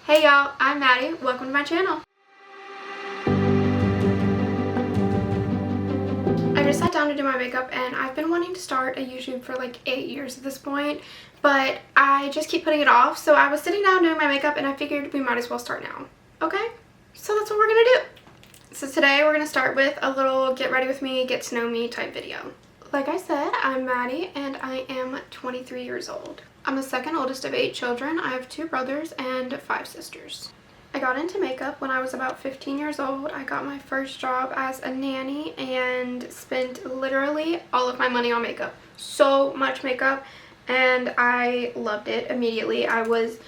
Hey y'all, I'm Maddie. Welcome to my channel. I just sat down to do my makeup and I've been wanting to start a YouTube for like 8 years at this point, but I just keep putting it off. So I was sitting down doing my makeup and I figured we might as well start now. Okay? So that's what we're gonna do. So today we're gonna start with a little get ready with me, get to know me type video. Like I said, I'm Maddie and I am 23 years old. I'm the second oldest of 8 children. I have 2 brothers and 5 sisters. I got into makeup when I was about 15 years old. I got my first job as a nanny and spent literally all of my money on makeup. So much makeup, and I loved it immediately. I was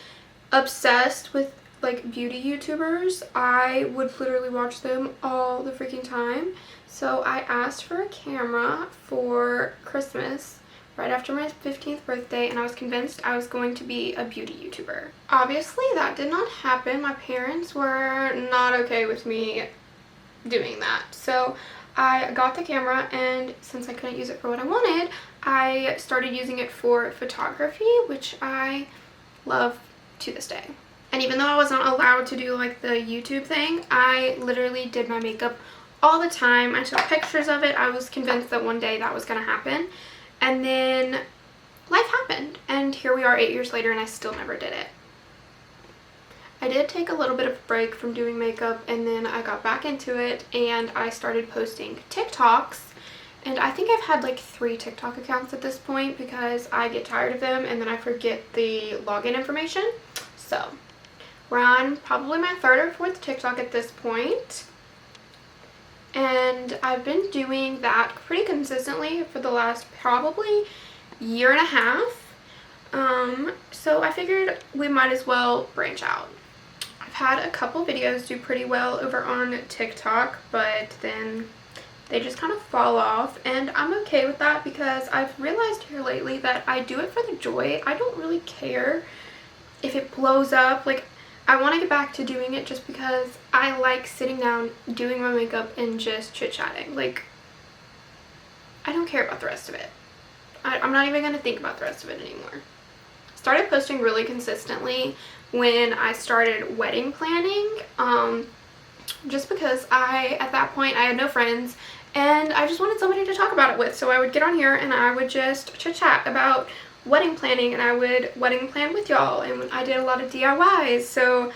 obsessed with like beauty YouTubers. I would literally watch them all the freaking time. So I asked for a camera for Christmas right after my 15th birthday, and I was convinced I was going to be a beauty YouTuber. Obviously that did not happen. My parents were not okay with me doing that. So I got the camera, and since I couldn't use it for what I wanted, I started using it for photography, which I love to this day. And even though I wasn't allowed to do like the YouTube thing, I literally did my makeup all the time. I took pictures of it. I was convinced that one day that was gonna happen. And then life happened, and here we are 8 years later and I still never did it. I did take a little bit of a break from doing makeup, and then I got back into it and I started posting TikToks. And I think I've had like 3 TikTok accounts at this point because I get tired of them and then I forget the login information. So we're on probably my 3rd or 4th TikTok at this point. And I've been doing that pretty consistently for the last probably year and a half. So I figured we might as well branch out. I've had a couple videos do pretty well over on TikTok, but then they just kind of fall off, and I'm okay with that because I've realized here lately that I do it for the joy. I don't really care if it blows up. Like, I want to get back to doing it just because I like sitting down, doing my makeup, and just chit-chatting. Like, I don't care about the rest of it. I'm not even going to think about the rest of it anymore. Started posting really consistently when I started wedding planning, just because at that point, I had no friends, and I just wanted somebody to talk about it with. So I would get on here and I would just chit-chat about wedding planning, and I would wedding plan with y'all, and I did a lot of DIYs. So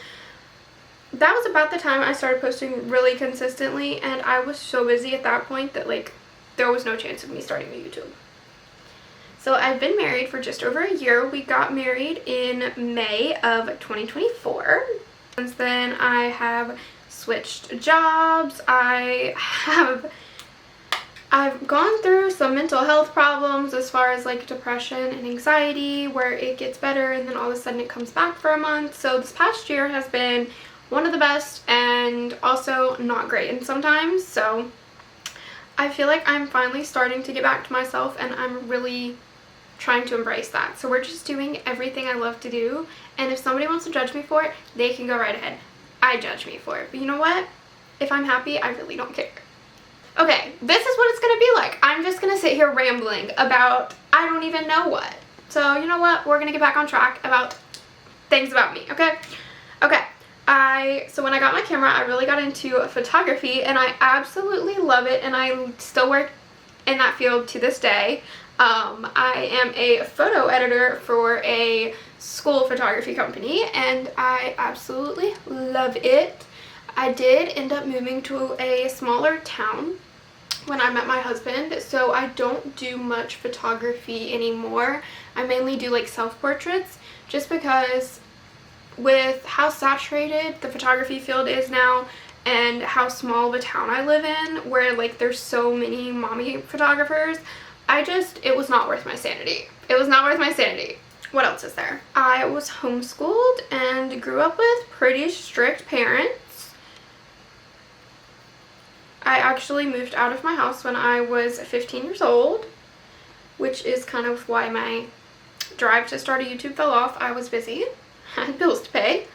that was about the time I started posting really consistently, and I was so busy at that point that like there was no chance of me starting a YouTube. So I've been married for just over a year. We got married in May of 2024. Since then I have switched jobs. I've gone through some mental health problems as far as like depression and anxiety, where it gets better and then all of a sudden it comes back for a month. So this past year has been one of the best and also not great and sometimes. So I feel like I'm finally starting to get back to myself, and I'm really trying to embrace that. So we're just doing everything I love to do, and if somebody wants to judge me for it, they can go right ahead. I judge me for it. But you know what? If I'm happy, I really don't care. Okay, this is what it's going to be like. I'm just going to sit here rambling about I don't even know what. So, you know what? We're going to get back on track about things about me, okay? Okay, so when I got my camera, I really got into photography, and I absolutely love it, and I still work in that field to this day. I am a photo editor for a school photography company, and I absolutely love it. I did end up moving to a smaller town when I met my husband, so I don't do much photography anymore. I mainly do like self-portraits, just because with how saturated the photography field is now and how small of a town I live in, where like there's so many mommy photographers, it was not worth my sanity. It was not worth my sanity. What else is there? I was homeschooled and grew up with pretty strict parents. I actually moved out of my house when I was 15 years old, which is kind of why my drive to start a YouTube fell off. I was busy. I had bills to pay.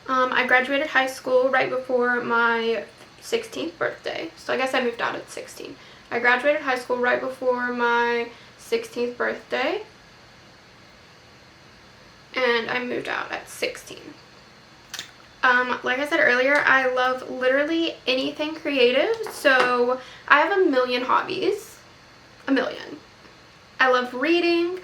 I graduated high school right before my 16th birthday, so I guess I moved out at 16. I graduated high school right before my 16th birthday, and I moved out at 16. Like I said earlier, I love literally anything creative, so I have a million hobbies. A million. I love reading.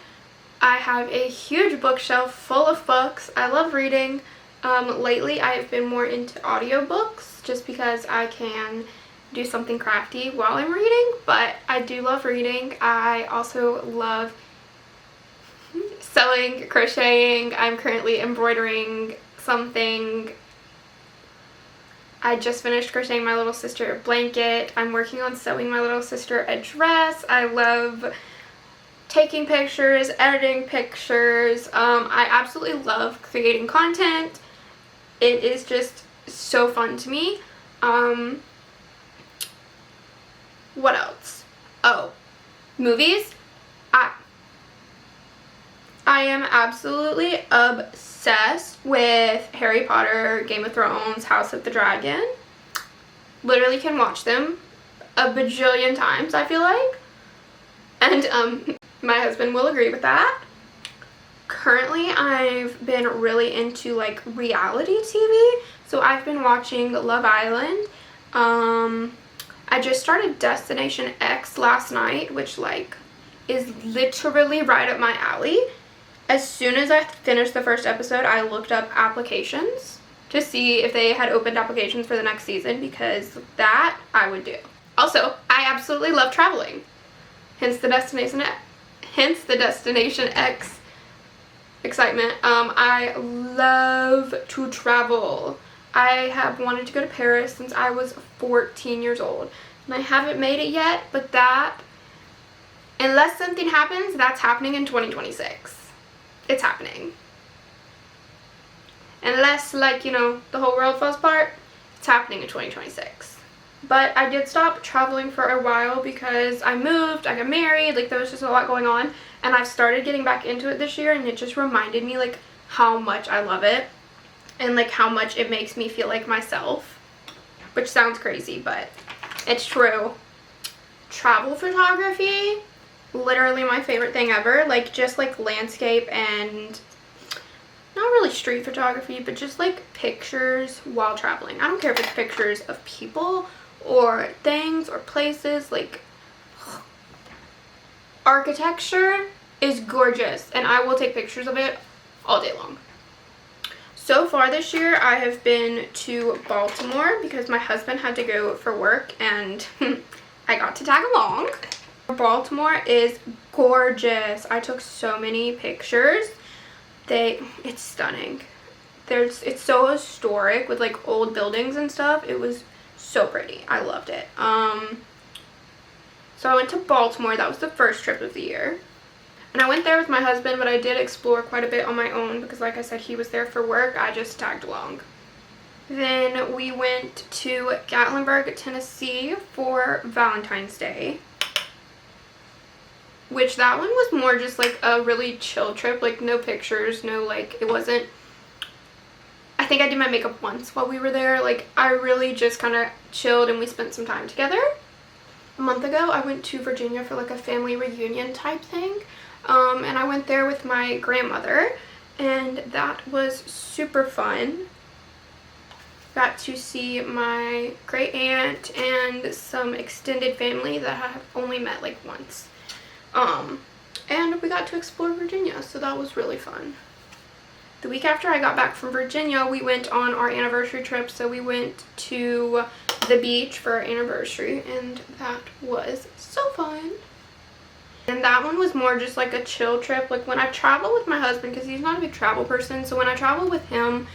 I have a huge bookshelf full of books. I love reading. Lately I've been more into audiobooks just because I can do something crafty while I'm reading, but I do love reading. I also love sewing, crocheting. I'm currently embroidering something. I just finished crocheting my little sister a blanket. I'm working on sewing my little sister a dress. I love taking pictures, editing pictures. I absolutely love creating content. It is just so fun to me. What else? Oh, movies. I am absolutely obsessed with Harry Potter, Game of Thrones, House of the Dragon. Literally can watch them a bajillion times, I feel like. And my husband will agree with that. Currently, I've been really into like reality TV. So I've been watching Love Island. I just started Destination X last night, which like is literally right up my alley. As soon as I finished the first episode, I looked up applications to see if they had opened applications for the next season, because that I would do. Also, I absolutely love traveling. Hence the Destination X excitement. I love to travel. I have wanted to go to Paris since I was 14 years old. And I haven't made it yet, but that, unless something happens, that's happening in 2026. It's happening. Unless, like, you know, the whole world falls apart, it's happening in 2026. But I did stop traveling for a while because I moved, I got married, like there was just a lot going on. And I've started getting back into it this year, and it just reminded me like how much I love it. And like how much it makes me feel like myself. Which sounds crazy, but it's true. Travel photography, literally my favorite thing ever. Like just like landscape and not really street photography, but just like pictures while traveling. I don't care if it's pictures of people or things or places. Like architecture is gorgeous and I will take pictures of it all day long. So far this year I have been to Baltimore because my husband had to go for work and I got to tag along. Baltimore is gorgeous. I took so many pictures. It's stunning. It's so historic with like old buildings and stuff. It was so pretty. I loved it. So I went to Baltimore. That was the first trip of the year. And I went there with my husband, but I did explore quite a bit on my own because like I said, he was there for work. I just tagged along. Then we went to Gatlinburg, Tennessee for Valentine's Day. Which that one was more just like a really chill trip, like no pictures, no like, it wasn't, I think I did my makeup once while we were there. Like I really just kind of chilled and we spent some time together. A month ago I went to Virginia for like a family reunion type thing, and I went there with my grandmother and that was super fun. Got to see my great aunt and some extended family that I have only met like once. And we got to explore Virginia, so that was really fun. The week after I got back from Virginia, we went on our anniversary trip, so we went to the beach for our anniversary, and that was so fun. And that one was more just like a chill trip. Like when I travel with my husband, because he's not a big travel person, so when I travel with him,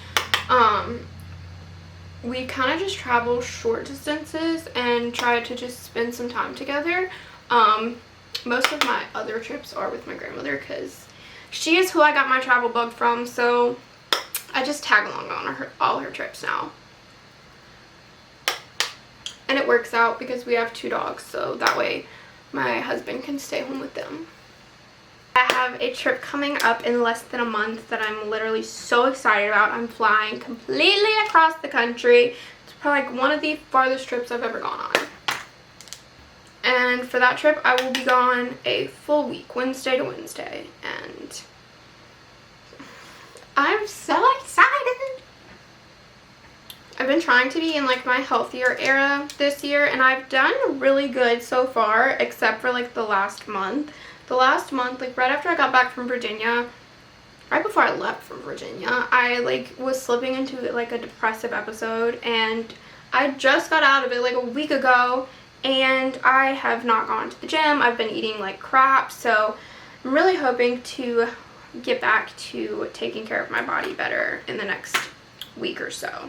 we kind of just travel short distances and try to just spend some time together. Most of my other trips are with my grandmother because she is who I got my travel bug from, so I just tag along on all her trips now. And it works out because we have 2 dogs, so that way my husband can stay home with them. I have a trip coming up in less than a month that I'm literally so excited about. I'm flying completely across the country. It's probably like one of the farthest trips I've ever gone on. And for that trip, I will be gone a full week, Wednesday to Wednesday. And I'm so excited. I've been trying to be in like my healthier era this year, and I've done really good so far, except for like the last month. The last month, like right after I got back from Virginia, right before I left from Virginia, I like was slipping into like a depressive episode, and I just got out of it like a week ago, and I have not gone to the gym. I've been eating like crap, so I'm really hoping to get back to taking care of my body better in the next week or so.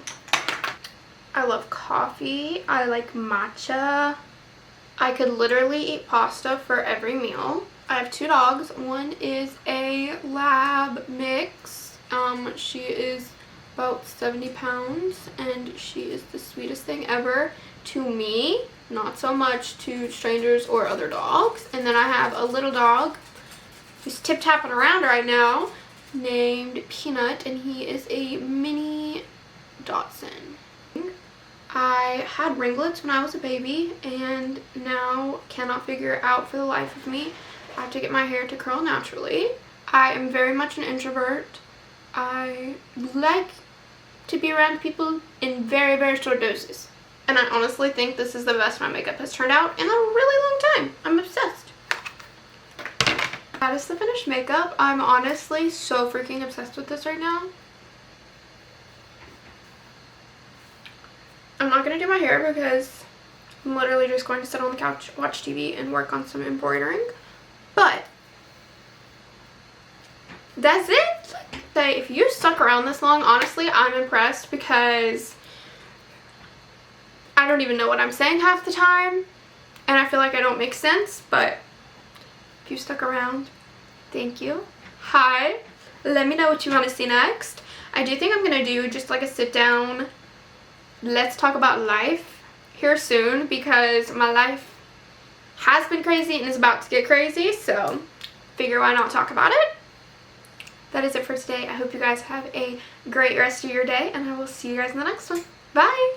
I love coffee. I like matcha. I could literally eat pasta for every meal. I have 2 dogs. One is a lab mix. She is about 70 pounds, and she is the sweetest thing ever to me, not so much to strangers or other dogs. And then I have a little dog who's tip-tapping around right now named Peanut, and he is a mini Dachshund. I had ringlets when I was a baby, and now cannot figure out for the life of me how to get my hair to curl naturally. I am very much an introvert. I like to be around people in very, very short doses. And I honestly think this is the best my makeup has turned out in a really long time. I'm obsessed. That is the finished makeup. I'm honestly so freaking obsessed with this right now. I'm not going to do my hair because I'm literally just going to sit on the couch, watch TV, and work on some embroidering. But that's it. Say, if you stuck around this long, honestly, I'm impressed, because I don't even know what I'm saying half the time, and I feel like I don't make sense. But if you stuck around, thank you. Hi. Let me know what you want to see next. I do think I'm going to do just like a sit down, let's talk about life here soon, because my life has been crazy and is about to get crazy, so figure why not talk about it. That is it for today. I hope you guys have a great rest of your day, and I will see you guys in the next one. Bye!